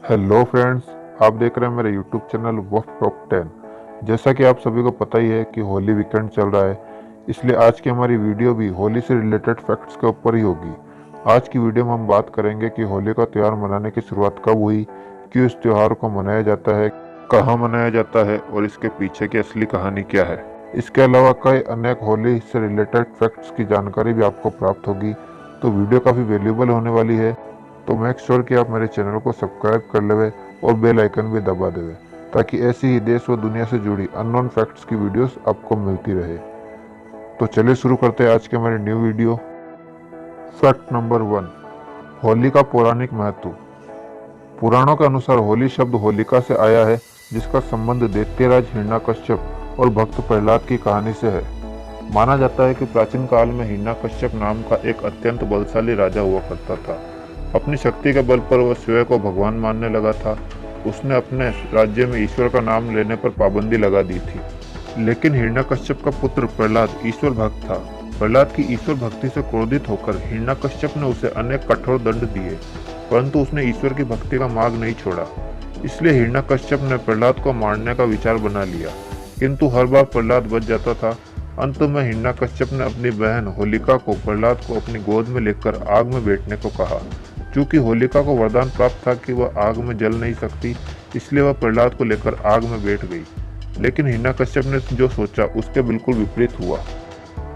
Hello friends, आप देख रहे हैं मेरे यूट्यूब चैनल वफ टॉप 10। जैसा कि आप सभी को पता ही है कि होली वीकेंड चल रहा है, इसलिए आज की हमारी वीडियो भी होली से रिलेटेड फैक्ट्स के ऊपर ही होगी। आज की वीडियो में हम बात करेंगे कि होली का त्यौहार मनाने की शुरुआत कब हुई, क्यों इस त्यौहार को मनाया जाता है, कहाँ मनाया जाता है और इसके पीछे की असली कहानी क्या है। इसके अलावा कई अनेक होली से रिलेटेड फैक्ट्स की जानकारी भी आपको प्राप्त होगी, तो वीडियो काफ़ी वैल्यूबल होने वाली है। तो मेक श्योर कि आप मेरे चैनल को सब्सक्राइब कर लेवे और बेल आइकन भी दबा देवे, ताकि ऐसी ही देश व दुनिया से जुड़ी अननोन फैक्ट्स की वीडियोस आपको मिलती रहे। तो चलिए शुरू करते हैं आज के हमारे new video. Fact number 1, Holi का पौराणिक महत्व। पुराणों के अनुसार होली शब्द होलिका से आया है, जिसका संबंध दैत्यराज हिरण्यकश्यप और भक्त प्रहलाद की कहानी से है। माना जाता है कि प्राचीन काल में हिरण्यकश्यप नाम का एक अत्यंत बलशाली राजा हुआ करता था। अपनी शक्ति के बल पर वह स्वयं को भगवान मानने लगा था। उसने अपने राज्य में ईश्वर का नाम लेने पर पाबंदी लगा दी थी। लेकिन हिरण्यकश्यप का पुत्र प्रहलाद ईश्वर भक्त था। प्रहलाद की ईश्वर भक्ति से क्रोधित होकर हिरण्यकश्यप ने उसे अनेक कठोर दंड दिए, परंतु उसने ईश्वर की भक्ति का मार्ग नहीं छोड़ा। इसलिए हिरण्यकश्यप ने प्रहलाद को मारने का विचार बना लिया, किंतु हर बार प्रहलाद बच जाता था। अंत में हिरण्यकश्यप ने अपनी बहन होलिका को प्रहलाद को अपनी गोद में लेकर आग में बैठने को कहा। चूंकि होलिका को वरदान प्राप्त था कि वह आग में जल नहीं सकती, इसलिए वह प्रहलाद को लेकर आग में बैठ गई। लेकिन हिरण्यकश्यप ने जो सोचा उसके बिल्कुल विपरीत हुआ।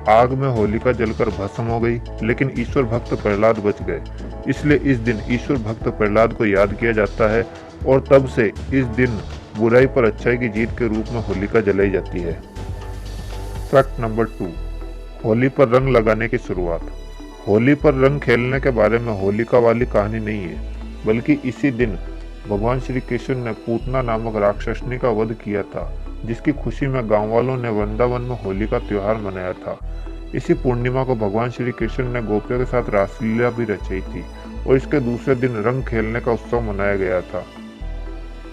आग में होलिका जलकर भस्म हो गई, लेकिन ईश्वर भक्त प्रहलाद बच गए। इसलिए इस दिन ईश्वर भक्त प्रहलाद को याद किया जाता है और तब से इस दिन बुराई पर अच्छाई की जीत के रूप में होलिका जलाई जाती है। फैक्ट नंबर 2, होली पर रंग लगाने की शुरुआत। होली पर रंग खेलने के बारे में होलिका वाली कहानी नहीं है, बल्कि इसी दिन भगवान श्री कृष्ण ने पूतना नामक राक्षसनी का वध किया था, जिसकी खुशी में गांव वालों ने वृंदावन में होली का त्योहार मनाया था। इसी पूर्णिमा को भगवान श्री कृष्ण ने गोपियों के साथ रासलीला भी रचाई थी और इसके दूसरे दिन रंग खेलने का उत्सव मनाया गया था।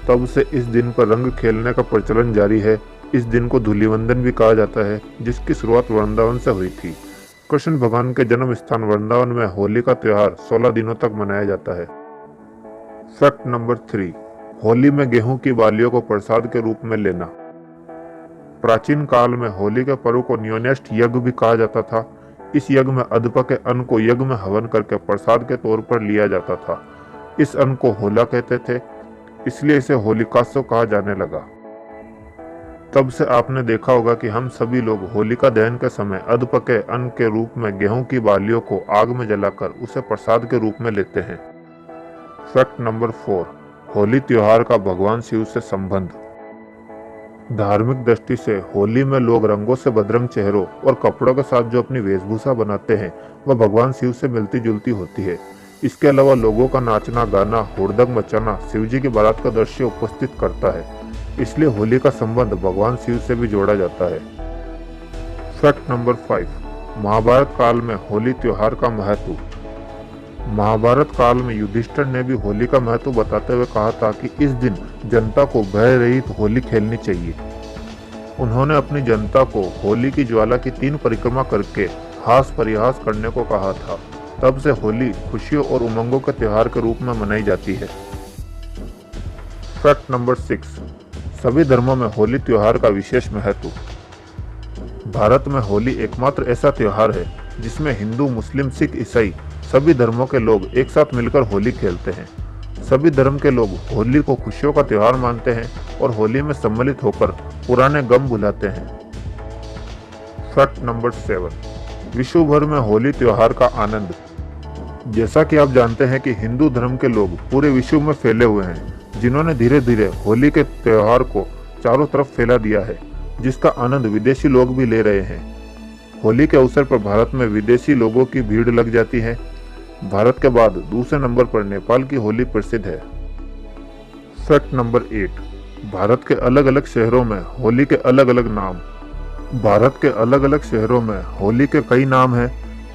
तब से इस दिन पर रंग खेलने का प्रचलन जारी है। इस दिन को धूलिवंदन भी कहा जाता है, जिसकी शुरुआत वृंदावन से हुई थी। कृष्ण भगवान के जन्म स्थान वृंदावन में होली का त्योहार 16 दिनों तक मनाया जाता है। फैक्ट नंबर 3, होली में गेहूं की बालियों को प्रसाद के रूप में लेना। प्राचीन काल में होली के पर्व को न्योनेस्ट यज्ञ भी कहा जाता था। इस यज्ञ में अधपके अन्न को यज्ञ में हवन करके प्रसाद के तौर पर लिया जाता था। इस अन्न को होला कहते थे, इसलिए इसे होलिकात्सव कहा जाने लगा। तब से आपने देखा होगा कि हम सभी लोग होलिका दहन के समय अधपके अन्न के रूप में गेहूं की बालियों को आग में जलाकर उसे प्रसाद के रूप में लेते हैं। फैक्ट नंबर 4, होली त्योहार का भगवान शिव से संबंध। धार्मिक दृष्टि से होली में लोग रंगों से बदरंग चेहरों और कपड़ों के साथ जो अपनी वेशभूषा बनाते हैं, वह भगवान शिव से मिलती जुलती होती है। इसके अलावा लोगों का नाचना गाना हुड़दंग मचाना शिव जी की बारात का दृश्य उपस्थित करता है। इसलिए होली का संबंध भगवान शिव से भी जोड़ा जाता है। फैक्ट नंबर 5, महाभारत काल में होली त्योहार का महत्व। महाभारत काल में युधिष्ठिर ने भी होली का महत्व बताते हुए कहा था कि इस दिन जनता को भय रहित होली खेलनी चाहिए। उन्होंने अपनी जनता को होली की ज्वाला की 3 परिक्रमा करके हास परिहास करने को कहा था। तब से होली खुशियों और उमंगों के त्योहार के रूप में मनाई जाती है। फैक्ट नंबर 6, सभी धर्मों में होली त्योहार का विशेष महत्व। भारत में होली एकमात्र ऐसा त्योहार है जिसमें हिंदू, मुस्लिम, सिख, ईसाई सभी धर्मों के लोग एक साथ मिलकर होली खेलते हैं। सभी धर्म के लोग होली को खुशियों का त्योहार मानते हैं और होली में सम्मिलित होकर पुराने गम भुलाते हैं। फैक्ट नंबर 7, विश्व भर में होली त्योहार का आनंद। जैसा कि आप जानते हैं कि हिंदू धर्म के लोग पूरे विश्व में फैले हुए हैं, जिन्होंने धीरे धीरे होली के त्योहार को चारों तरफ फैला दिया है, जिसका आनंद विदेशी लोग भी ले रहे हैं। होली के अवसर पर भारत में विदेशी लोगों की भीड़ लग जाती है। भारत के बाद दूसरे नंबर पर नेपाल की होली प्रसिद्ध है। फैक्ट नंबर 8, भारत के अलग अलग शहरों में होली के अलग अलग नाम। भारत के अलग अलग शहरों में होली के कई नाम हैं।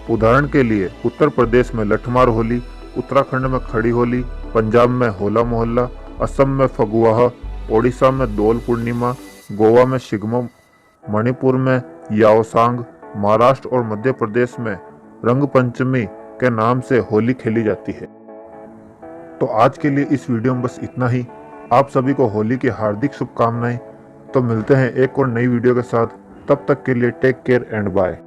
उदाहरण के लिए उत्तर प्रदेश में लठमार होली, उत्तराखंड में खड़ी होली, पंजाब में होला मोहल्ला, असम में फगुआह, ओडिशा में दोल पूर्णिमा, गोवा में शिगमो, मणिपुर में याओसांग, महाराष्ट्र और मध्य प्रदेश में रंग पंचमी के नाम से होली खेली जाती है। तो आज के लिए इस वीडियो में बस इतना ही। आप सभी को होली की हार्दिक शुभकामनाएं। तो मिलते हैं एक और नई वीडियो के साथ, तब तक के लिए टेक केयर एंड बाय।